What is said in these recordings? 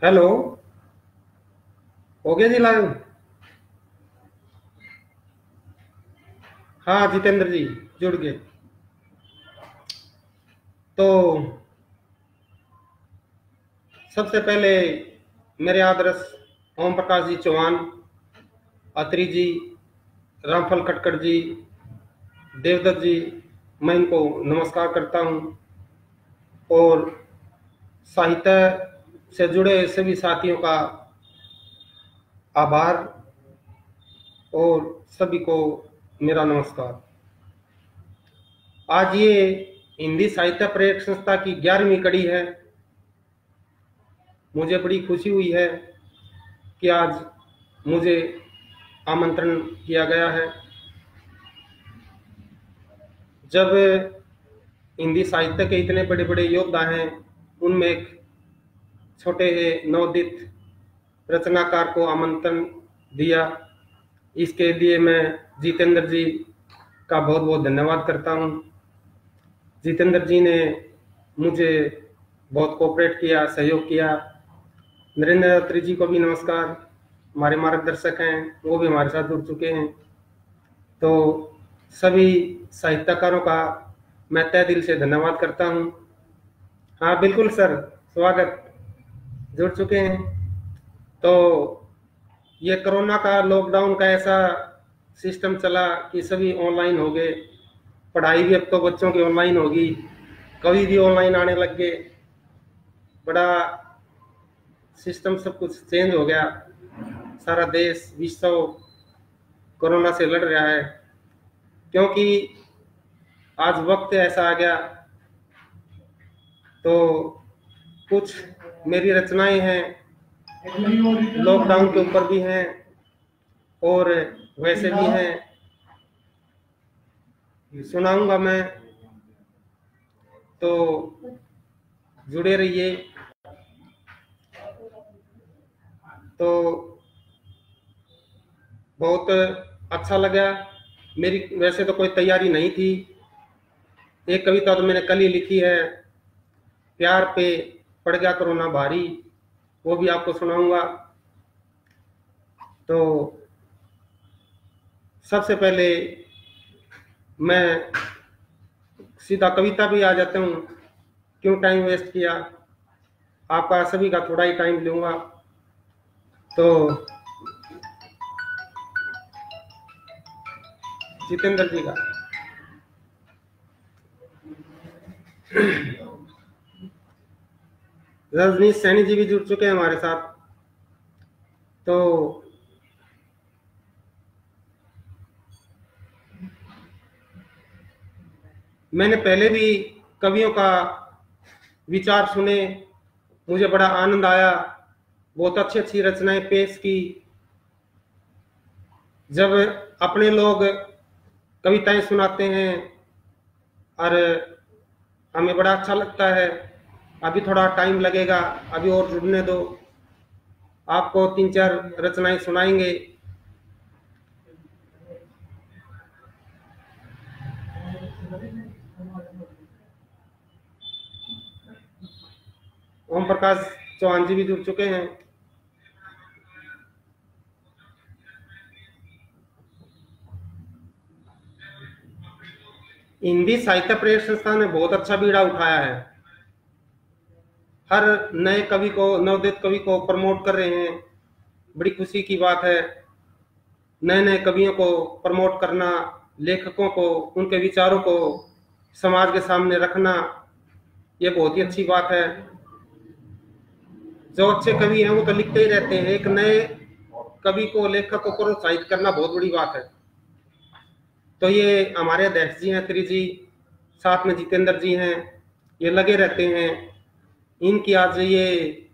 Hello, हो गया जी live. हाँ जितेंद्र जी जुड़ गए। तो सबसे पहले मेरे आदर्श ओम प्रकाश जी चौहान, अत्री जी, रामफल खटकर जी, देवदत्त जी, मैं इनको नमस्कार करता हूँ। और साहित्य से जुड़े सभी साथियों का आभार और सभी को मेरा नमस्कार। आज ये हिंदी साहित्य पर्यटक संस्था की 11वीं कड़ी है। मुझे बड़ी खुशी हुई है कि आज मुझे आमंत्रण किया गया है। जब हिंदी साहित्य के इतने बड़े बड़े योद्धा हैं, उनमें एक छोटे नवोदित रचनाकार को आमंत्रण दिया, इसके लिए मैं जितेंद्र जी का बहुत बहुत धन्यवाद करता हूँ। जितेंद्र जी ने मुझे बहुत कोऑपरेट किया, सहयोग किया। नरेंद्र अत्री जी को भी नमस्कार, हमारे मार्गदर्शक हैं, वो भी हमारे साथ जुड़ चुके हैं। तो सभी साहित्यकारों का मैं तहे दिल से धन्यवाद करता हूँ। हाँ बिल्कुल सर, स्वागत, जुड़ चुके हैं। तो ये कोरोना का लॉकडाउन का ऐसा सिस्टम चला कि सभी ऑनलाइन हो गए। पढ़ाई भी अब तो बच्चों की ऑनलाइन होगी, कभी भी ऑनलाइन आने लग गए। बड़ा सिस्टम सब कुछ चेंज हो गया। सारा देश विश्व कोरोना से लड़ रहा है, क्योंकि आज वक्त ऐसा आ गया। तो कुछ मेरी रचनाएं हैं, लॉकडाउन के ऊपर भी हैं और वैसे भी हैं, सुनाऊंगा मैं। तो जुड़े रहिए। तो बहुत अच्छा लगा। मेरी वैसे तो कोई तैयारी नहीं थी। एक कविता तो मैंने कल ही लिखी है, प्यार पे पड़ गया कोरोना भारी, वो भी आपको सुनाऊंगा। तो सबसे पहले मैं सीधा कविता भी आ जाता हूँ, क्यों टाइम वेस्ट किया। आपका सभी का थोड़ा ही टाइम लूंगा। तो जितेंद्र जी का रजनीश सैनी जी भी जुड़ चुके हैं हमारे साथ। तो मैंने पहले भी कवियों का विचार सुने, मुझे बड़ा आनंद आया। बहुत अच्छी अच्छी रचनाएं पेश की। जब अपने लोग कविताएं सुनाते हैं और हमें बड़ा अच्छा लगता है। अभी थोड़ा टाइम लगेगा, अभी और जुड़ने दो, आपको 3-4 रचनाएं सुनाएंगे। ओम प्रकाश चौहान जी भी जुड़ चुके हैं। हिंदी साहित्य प्रेस संस्था ने बहुत अच्छा बीड़ा उठाया है। हर नए कवि को, नवोदित कवि को प्रमोट कर रहे हैं, बड़ी खुशी की बात है। नए नए कवियों को प्रमोट करना, लेखकों को, उनके विचारों को समाज के सामने रखना, ये बहुत ही अच्छी बात है। जो अच्छे कवि हैं वो तो लिखते ही रहते हैं, एक नए कवि को, लेखक को प्रोत्साहित करना बहुत बड़ी बात है। तो ये हमारे अध्यक्ष जी हैं अत्री जी, साथ में जितेंद्र जी हैं, ये लगे रहते हैं। इनकी आज ये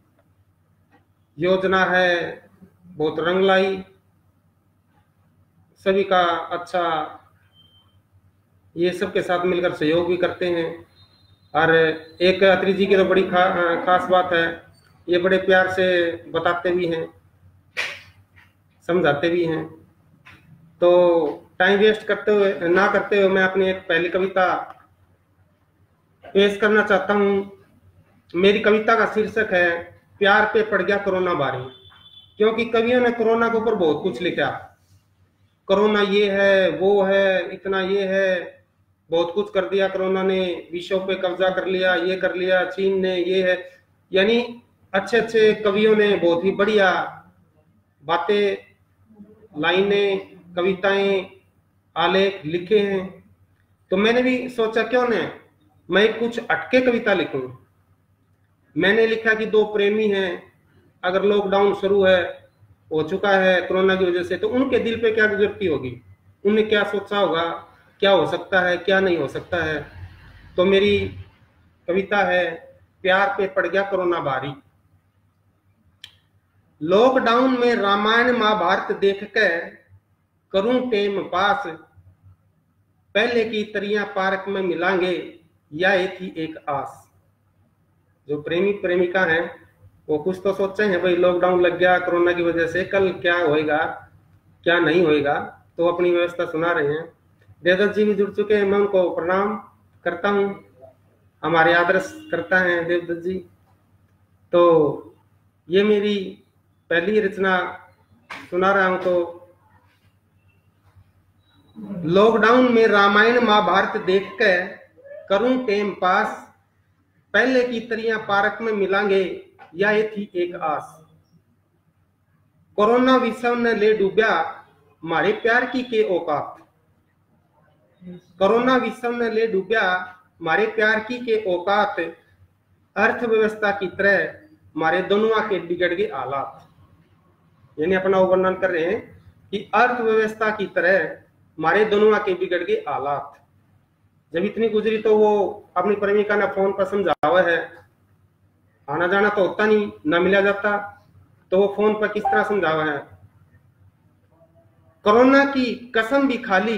योजना है, बहुत रंग लाई, सभी का अच्छा, ये सबके साथ मिलकर सहयोग भी करते हैं। और एक अत्री जी की तो बड़ी खास बात है, ये बड़े प्यार से बताते भी हैं, समझाते भी हैं। तो टाइम वेस्ट करते हुए ना करते हुए मैं अपनी एक पहली कविता पेश करना चाहता हूँ। मेरी कविता का शीर्षक है प्यार पे पड़ गया कोरोना भारी, क्योंकि कवियों ने कोरोना के ऊपर बहुत कुछ लिखा। कोरोना ये है, वो है, इतना ये है, बहुत कुछ कर दिया कोरोना ने, विश्व पे कब्जा कर लिया, ये कर लिया चीन ने, ये है। यानी अच्छे अच्छे कवियों ने बहुत ही बढ़िया बातें, लाइनें, कविताएं, आलेख लिखे हैं। तो मैंने भी सोचा क्यों न मैं कुछ हटके कविता लिखूं। मैंने लिखा कि दो प्रेमी हैं, अगर लॉकडाउन शुरू हो चुका है कोरोना की वजह से, तो उनके दिल पे क्या गुजरती होगी, उन्होंने क्या सोचा होगा, क्या हो सकता है, क्या नहीं हो सकता है। तो मेरी कविता है प्यार पे पड़ गया कोरोना भारी। लॉकडाउन में रामायण महाभारत देख कर करूं टेम पास, पहले की तरियां पार्क में मिलांगे या ये थी एक आस। जो प्रेमी प्रेमिका हैं वो कुछ तो सोचे हैं, भाई लॉकडाउन लग गया कोरोना की वजह से, कल क्या होएगा क्या नहीं होएगा, तो अपनी व्यवस्था सुना रहे हैं। देवदत्त जी भी जुड़ चुके हैं, मैं उनको प्रणाम करता हूँ, हमारे आदर्श करता है देवदत्त जी। तो ये मेरी पहली रचना सुना रहा हूं। तो लॉकडाउन में रामायण महाभारत देखकर करूं टेम पास, पहले की तरियां पार्क में मिलांगे या ये थी एक आस। कोरोना विषम ने ले डूबया मारे प्यार की के औकात, कोरोना विषम ने ले डूबया मारे प्यार की के औकात, अर्थव्यवस्था की तरह मारे दोनों के बिगड़ गए हालात। यानी अपना वर्णन कर रहे हैं कि अर्थव्यवस्था की तरह मारे दोनों के बिगड़ गए हालात। जब इतनी गुजरी तो वो अपनी प्रेमिका ने फोन पर समझावा है, आना जाना तो होता नहीं, ना मिला जाता, तो वो फोन पर किस तरह समझावा है। कोरोना की कसम भी खाली,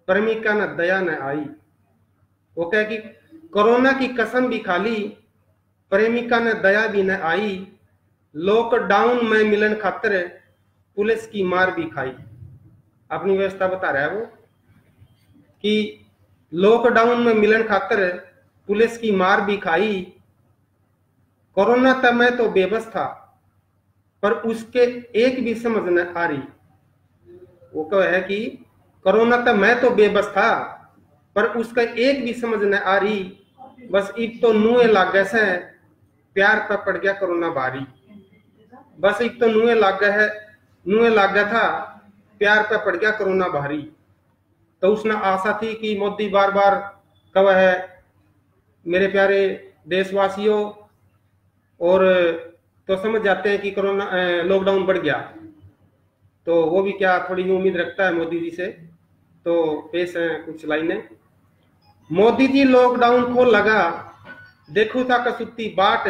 प्रेमिका न दया न आई। वो कहे कि कोरोना की कसम भी खाली, प्रेमिका ने दया भी न आई, लॉकडाउन में मिलन खातिर पुलिस की मार भी खाई। अपनी व्यवस्था बता रहा है वो कि लॉकडाउन में मिलन खातिर पुलिस की मार भी खाई, कोरोना तब मैं तो बेबस था पर उसके एक भी समझ न आ रही। वो कह है कि कोरोना तब मैं तो बेबस था पर उसका एक भी समझ न आ रही, बस एक तो नुए लागे से प्यार पर पड़ गया कोरोना भारी। बस एक तो नुए लागा था प्यार पर पड़ गया कोरोना भारी। तो उसने आशा थी कि मोदी बार बार कह है मेरे प्यारे देशवासियों, और तो समझ जाते हैं कि कोरोना लॉकडाउन बढ़ गया, तो वो भी क्या थोड़ी उम्मीद रखता है मोदी जी से। तो पेश है कुछ लाइनें। मोदी जी लॉकडाउन को लगा, देखो था कसुती बाट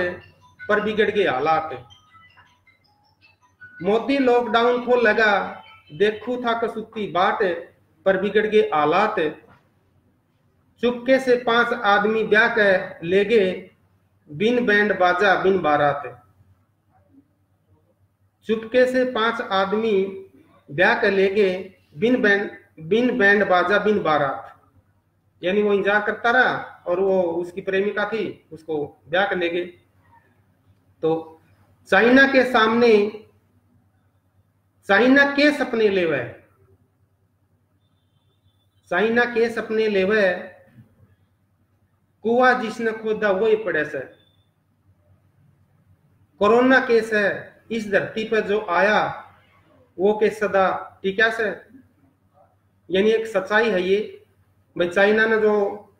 पर बिगड़ गए हालात। मोदी लॉकडाउन को लगा, देखू था कसुती बाट पर बिगड़ गए हालात। चुपके से 5 आदमी ब्याह कर ले गए, बिन बैंड बाजा बिन बारात। चुपके से 5 आदमी ब्याह कर ले गए, बिन बैंड बाजा बिन बारात। यानी वो इंतजार करता रहा और वो उसकी प्रेमिका थी, उसको ब्याह कर ले गए। तो चाइना के सामने चाइना के सपने लेवे, चाइना के सपने लेवे, कुआ जिसने खोदा वही पड़े से। कोरोना केस है इस धरती पर जो आया, वो के सदा टीका से। यानी एक सच्चाई है ये, भाई चाइना ने जो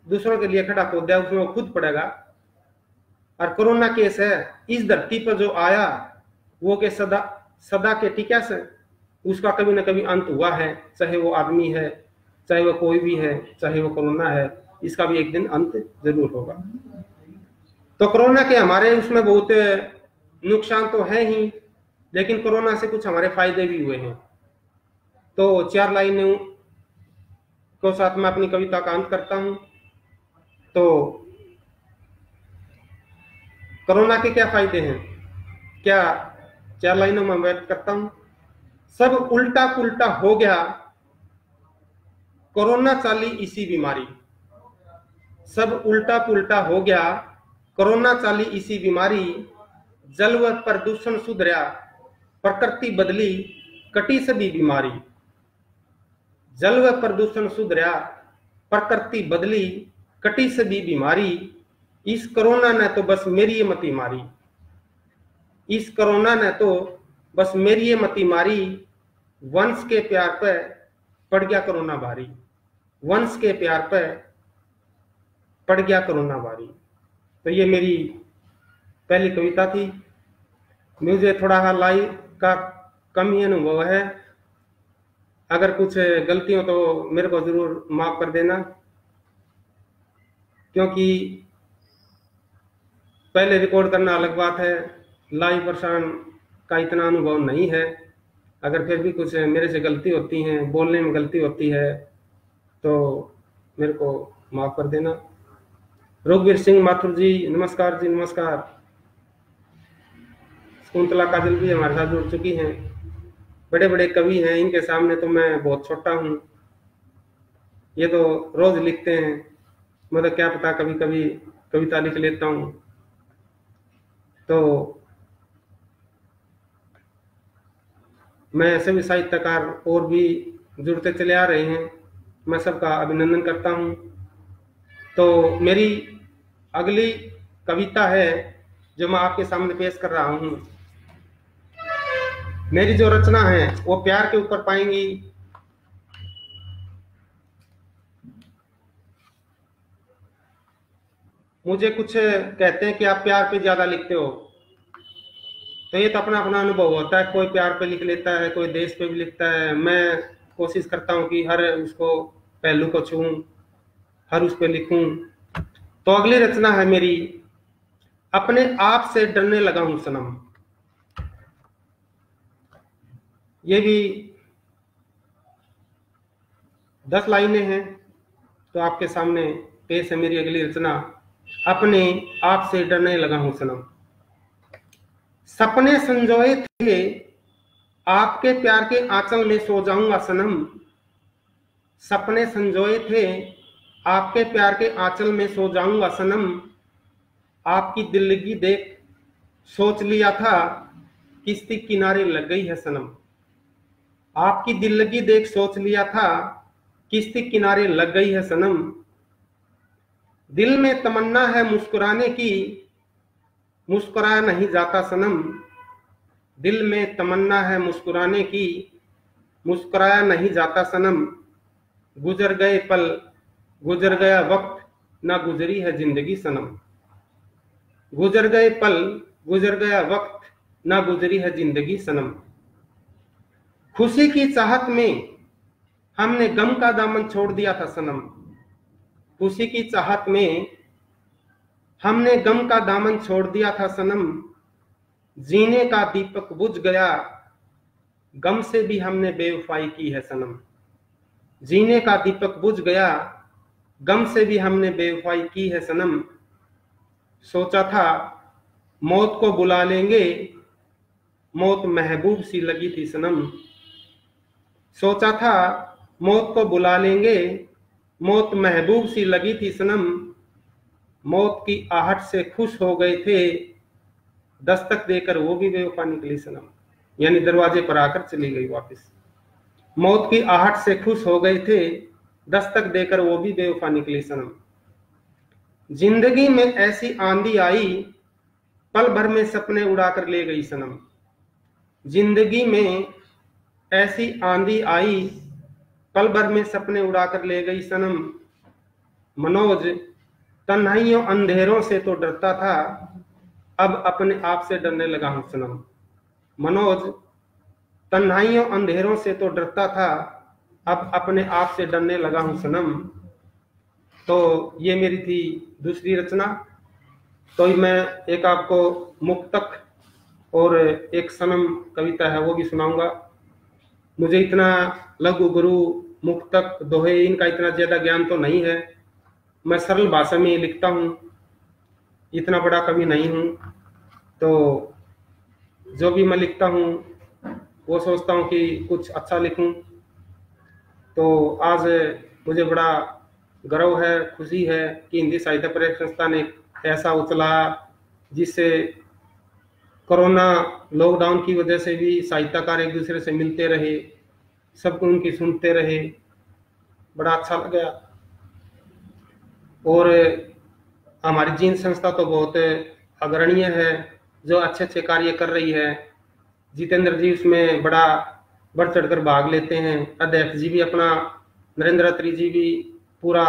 दूसरों के लिए खड़ा खोदा उसमें वो खुद पड़ेगा। और कोरोना केस है इस धरती पर जो आया, वो के सदा के टीका से। उसका कभी ना कभी अंत हुआ है, चाहे वो आदमी है, चाहे वो कोई भी है, चाहे वो कोरोना है, इसका भी एक दिन अंत जरूर होगा। तो कोरोना के हमारे उसमें बहुत नुकसान तो है ही, लेकिन कोरोना से कुछ हमारे फायदे भी हुए हैं। तो 4 लाइनें को साथ में अपनी कविता का अंत करता हूं। तो कोरोना के क्या फायदे हैं, क्या 4 लाइनों में व्यक्त करता हूं। सब उल्टा पुल्टा हो गया, कोरोना चाली इसी बीमारी। सब उल्टा पुल्टा हो गया, कोरोना चाली इसी बीमारी, जल व प्रदूषण सुधरा, प्रकृति बदली, कटी सभी बीमारी। जल व प्रदूषण सुधरा, प्रकृति बदली, कटी सभी बीमारी। इस कोरोना ने तो बस मेरी ये मती मारी। इस कोरोना ने तो बस मेरी ये मती मारी। वंश के प्यार पे पड़ गया कोरोना भारी। वंश के प्यार पे पड़ गया कोरोना भारी। तो ये मेरी पहली कविता थी। मुझे थोड़ा लाई का कम ही अनुभव है। अगर कुछ गलती हो तो मेरे को जरूर माफ कर देना, क्योंकि पहले रिकॉर्ड करना अलग बात है, लाइव प्रसारण का इतना अनुभव नहीं है। अगर फिर भी कुछ मेरे से गलती होती है, बोलने में गलती होती है, तो मेरे को माफ कर देना। रघुवीर सिंह माथुर जी नमस्कार जी, नमस्कार। शकुंतला काजल भी हमारे साथ जुड़ चुकी हैं। बड़े बड़े कवि हैं, इनके सामने तो मैं बहुत छोटा हूँ। ये तो रोज लिखते हैं, मतलब क्या पता कभी कभी कविता लिख लेता हूँ। तो मैं सभी साहित्यकार और भी जुड़ते चले आ रहे हैं, मैं सबका अभिनंदन करता हूँ। तो मेरी अगली कविता है जो मैं आपके सामने पेश कर रहा हूँ। मेरी जो रचना है वो प्यार के ऊपर पाएंगी। मुझे कुछ कहते हैं कि आप प्यार पे ज्यादा लिखते हो, तो ये तो अपना अपना अनुभव होता है। कोई प्यार पे लिख लेता है, कोई देश पे भी लिखता है। मैं कोशिश करता हूँ कि हर उसको पहलू को छूऊं, हर उस पे लिखूं। तो अगली रचना है मेरी, अपने आप से डरने लगा हूं सनम। ये भी 10 लाइनें हैं। तो आपके सामने पेश है मेरी अगली रचना, अपने आप से डरने लगा हूं सनम। सपने संजोए थे आपके प्यार के आंचल में सो जाऊंगा सनम। सपने संजोए थे आपके प्यार के आंचल में सो जाऊंगा सनम। आपकी दिल लगी देख सोच लिया था किश्ती किनारे लग गई है सनम। आपकी दिल लगी देख सोच लिया था किश्ती किनारे लग गई है सनम। दिल में तमन्ना है मुस्कुराने की, मुस्कुराया नहीं जाता सनम। दिल में तमन्ना है मुस्कुराने की, मुस्कुराया नहीं जाता सनम। गुजर गए पल गुजर गया वक्त, ना गुजरी है जिंदगी सनम। गुजर गए पल गुजर गया वक्त, ना गुजरी है जिंदगी सनम। खुशी की चाहत में हमने गम का दामन छोड़ दिया था सनम। खुशी की चाहत में हमने गम का दामन छोड़ दिया था सनम। जीने का दीपक बुझ गया, गम से भी हमने बेवफाई की है सनम। जीने का दीपक बुझ गया, गम से भी हमने बेवफाई की है सनम। सोचा था मौत को बुला लेंगे, मौत महबूब सी लगी थी सनम। सोचा था मौत को बुला लेंगे, मौत महबूब सी लगी थी सनम। मौत की आहट से खुश हो गए थे, दस्तक देकर वो भी बेवफा निकली सनम। यानी दरवाजे पर आकर चली गई वापस। मौत की आहट से खुश हो गए थे, दस्तक देकर वो भी बेवफा निकली सनम। जिंदगी में ऐसी आंधी आई, पल भर में सपने उड़ाकर ले गई सनम। जिंदगी में ऐसी आंधी आई, पल भर में सपने उड़ाकर ले गई सनम। मनोज तन्हाइयों अंधेरों से तो डरता था, अब अपने आप से डरने लगा हूं सनम। मनोज तन्हाइयों अंधेरों से तो डरता था, अब अपने आप से डरने लगा हूं सनम। तो ये मेरी थी दूसरी रचना। तो मैं एक आपको मुक्तक और एक सनम कविता है वो भी सुनाऊंगा। मुझे इतना लघु गुरु मुक्तक दोहे इनका इतना ज्यादा ज्ञान तो नहीं है। मैं सरल भाषा में लिखता हूँ, इतना बड़ा कवि नहीं हूँ। तो जो भी मैं लिखता हूँ वो सोचता हूँ कि कुछ अच्छा लिखूं। तो आज मुझे बड़ा गर्व है, खुशी है कि हिंदी साहित्य पर्यटन संस्था ने ऐसा उछला जिससे कोरोना लॉकडाउन की वजह से भी साहित्यकार एक दूसरे से मिलते रहे, सबको उनकी सुनते रहे, बड़ा अच्छा लगा। और हमारी जीन संस्था तो बहुत अग्रणीय है, जो अच्छे अच्छे कार्य कर रही है। जितेंद्र जी उसमें बड़ा बढ़ चढ़कर भाग लेते हैं। अध्यक्ष जी भी अपना, नरेंद्र अत्री जी भी पूरा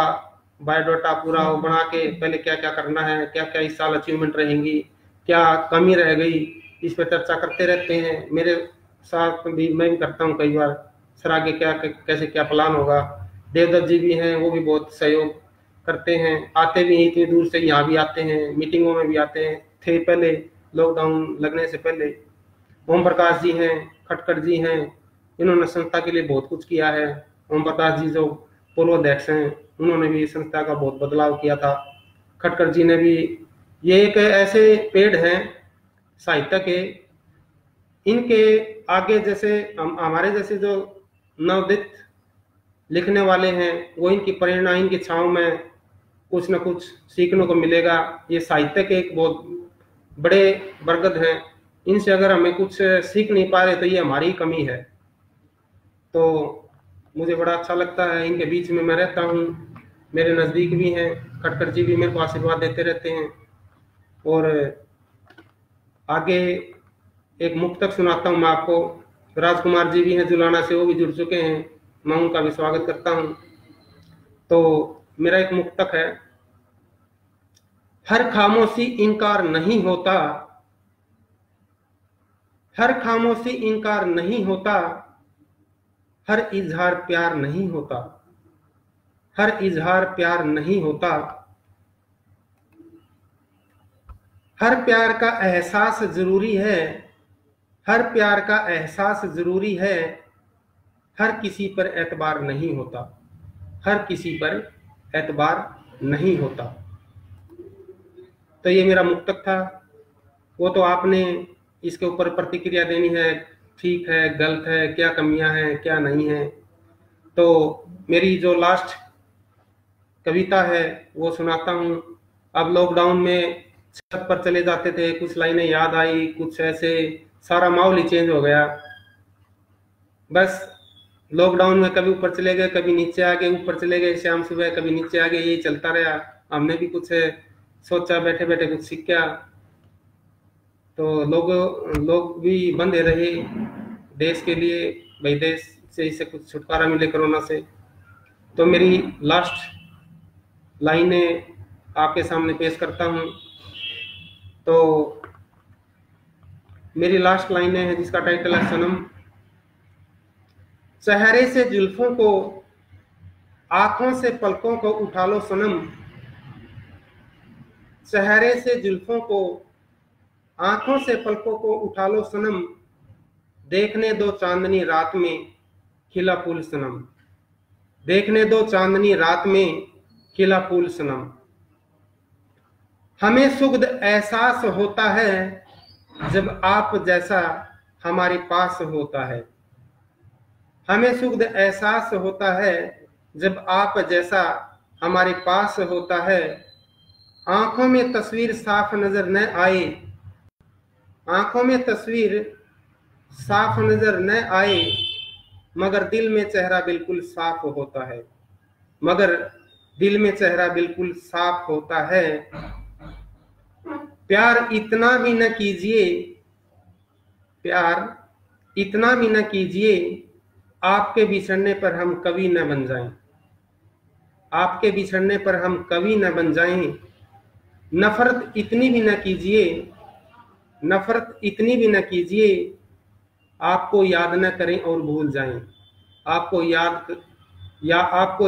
बायोडाटा पूरा वो बना के पहले क्या क्या करना है, क्या क्या इस साल अचीवमेंट रहेंगी, क्या कमी रह गई, इस पर चर्चा करते रहते हैं। मेरे साथ भी मैं भी करता हूँ कई बार, सर आगे क्या कैसे क्या प्लान होगा। देवदत्त जी भी हैं, वो भी बहुत सहयोग करते हैं, आते भी इतनी दूर से यहाँ भी आते हैं, मीटिंगों में भी आते हैं, थे पहले लॉकडाउन लगने से पहले। ओम प्रकाश जी हैं, खटकर जी हैं, इन्होंने संस्था के लिए बहुत कुछ किया है। ओम प्रकाश जी जो पूर्व अध्यक्ष हैं, उन्होंने भी संस्था का बहुत बदलाव किया था। खटकर जी ने भी, ये एक ऐसे पेड़ हैं साहित्य के, इनके आगे जैसे हमारे जैसे जो नवोदित लिखने वाले हैं, वो इनकी प्रेरणा, इनकी छांव में कुछ न कुछ सीखने को मिलेगा। ये साहित्य के एक बहुत बड़े बरगद हैं, इनसे अगर हमें कुछ सीख नहीं पा रहे तो ये हमारी कमी है। तो मुझे बड़ा अच्छा लगता है, इनके बीच में मैं रहता हूँ, मेरे नज़दीक भी हैं। खटकर जी भी मेरे को आशीर्वाद देते रहते हैं। और आगे एक मुक्तक सुनाता हूँ मैं आपको। राजकुमार जी भी हैं जुलाना से, वो भी जुड़ चुके हैं, मैं उनका भी स्वागत करता हूँ। तो मेरा एक मुक्तक है। हर खामोशी इनकार नहीं होता, हर खामोशी इनकार नहीं होता, हर इजहार प्यार नहीं होता, हर इजहार प्यार नहीं होता, हर प्यार का एहसास जरूरी है, हर प्यार का एहसास जरूरी है, हर किसी पर एतबार नहीं होता, हर किसी पर एतबार नहीं होता। तो ये मेरा मुक्तक था। वो तो आपने इसके ऊपर प्रतिक्रिया देनी है, ठीक है गलत है, क्या कमियां हैं क्या नहीं है। तो मेरी जो लास्ट कविता है वो सुनाता हूँ। अब लॉकडाउन में छत पर चले जाते थे, कुछ लाइनें याद आई, कुछ ऐसे सारा माहौल ही चेंज हो गया। बस लॉकडाउन में कभी ऊपर चले गए, कभी नीचे आ गए, ऊपर चले गए शाम सुबह, कभी नीचे आ गए, यही चलता रहा। हमने भी कुछ सोचा, बैठे बैठे कुछ सीखा। तो लोग भी बंधे रहे देश के लिए, भाई देश से इससे कुछ छुटकारा मिले कोरोना से। तो मेरी लास्ट लाइनें आपके सामने पेश करता हूँ। तो मेरी लास्ट लाइनें हैं जिसका टाइटल है सनम। चेहरे से जुल्फों को, आंखों से पलकों को उठा लो सनम, चेहरे से जुल्फों को, आंखों से पलकों को उठा लो सनम, देखने दो चांदनी रात में खिला फूल सनम, देखने दो चांदनी रात में खिला फूल सनम। हमें सुगध एहसास होता है जब आप जैसा हमारे पास होता है, हमें सुगध एहसास होता है जब आप जैसा हमारे पास होता है। आंखों में तस्वीर साफ नजर न आए, आंखों में तस्वीर साफ नजर न आए, मगर दिल में चेहरा बिल्कुल साफ होता है, मगर दिल में चेहरा बिल्कुल साफ होता है। प्यार इतना भी न कीजिए, प्यार इतना भी न कीजिए, आपके बिछड़ने पर हम कभी न बन जाएं, आपके बिछड़ने पर हम कभी न बन जाएं। नफरत इतनी भी न कीजिए, नफरत इतनी भी न कीजिए, आपको याद न करें और भूल जाएं, आपको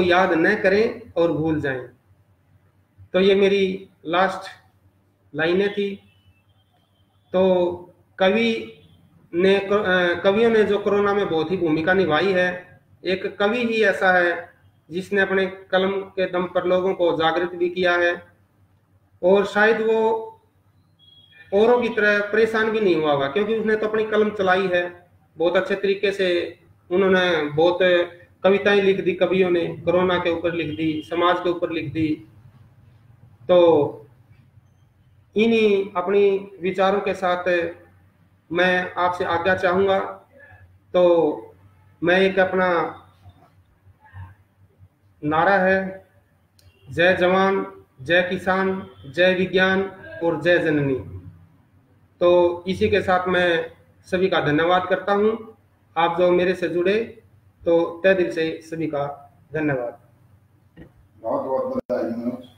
याद न करें और भूल जाएं। तो ये मेरी लास्ट लाइनें थी। तो कवियों ने जो कोरोना में बहुत ही भूमिका निभाई है। एक कवि ही ऐसा है जिसने अपने कलम के दम पर लोगों को जागृत भी किया है, और शायद वो औरों की तरह परेशान भी नहीं हुआ होगा, क्योंकि उसने तो अपनी कलम चलाई है बहुत अच्छे तरीके से। उन्होंने बहुत कविताएं लिख दी, कवियों ने कोरोना के ऊपर लिख दी, समाज के ऊपर लिख दी। तो इन्हीं अपनी विचारों के साथ मैं आपसे आज्ञा चाहूँगा। तो मैं एक अपना नारा है, जय जवान, जय किसान, जय विज्ञान और जय जननी। तो इसी के साथ मैं सभी का धन्यवाद करता हूँ। आप जो मेरे से जुड़े, तो तहे दिल से सभी का धन्यवाद। बहुत बहुत बधाई मनोज।